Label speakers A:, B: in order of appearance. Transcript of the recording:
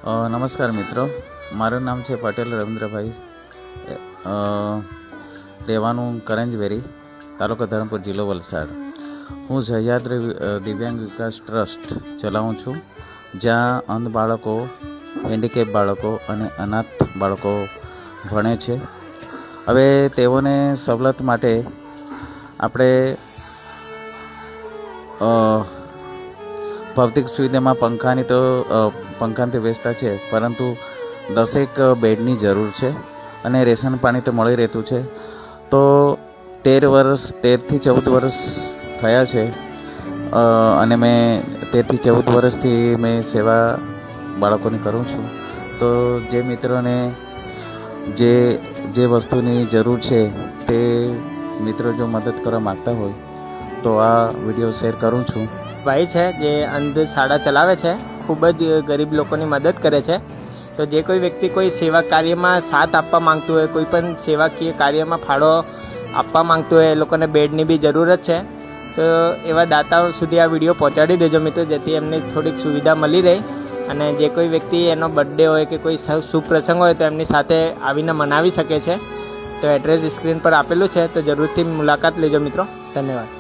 A: નમસ્કાર મિત્રો, મારું નામ છે પટેલ રવિન્દ્રભાઈ, રહેવાનું કરંજવેરી, તાલુકો ધરમપુર, જિલ્લો વલસાડ. હું સહ્યાદ્રી દિવ્યાંગ વિકાસ ટ્રસ્ટ ચલાવું છું, જ્યાં અંધ બાળકો, હેન્ડીકેપ બાળકો અને અનાથ બાળકો ભણે છે. હવે તેઓને સવલત માટે આપણે ભૌતિક સુવિધામાં પંખાની વ્યવસ્થા છે, પરંતુ 10 બેડની જરૂર છે અને રેશન પાણી તો મળી રહેતું છે. તો 13 થી 14 વર્ષ થયા છે અને મેં 13 થી 14 વર્ષથી મેં સેવા બાળકોની કરું છું. તો જે મિત્રોને જે વસ્તુની જરૂર છે તે મિત્રો જો મદદ કરવા માગતા હોય તો આ વિડીયો શેર કરું છું.
B: ભાઈ છે જે અંધ શાળા ચલાવે છે, ખૂબ જ ગરીબ લોકોની મદદ કરે છે. તો જે કોઈ વ્યક્તિ કોઈ સેવા કાર્યમાં સાથ આપવા માંગતું હોય, કોઈ પણ સેવાકીય કાર્યમાં ફાળો આપવા માંગતું હોય, એ લોકોને બેડની બી જરૂરત છે. તો એવા દાતાઓ સુધી આ વિડીયો પહોંચાડી દેજો મિત્રો, જેથી એમને થોડીક સુવિધા મળી રહે અને જે કોઈ વ્યક્તિ એનો બર્થડે હોય કે કોઈ શુભ પ્રસંગ હોય તો એમની સાથે આવીને મનાવી શકે છે. તો એડ્રેસ સ્ક્રીન પર આપેલું છે, તો જરૂરથી મુલાકાત લેજો મિત્રો. ધન્યવાદ.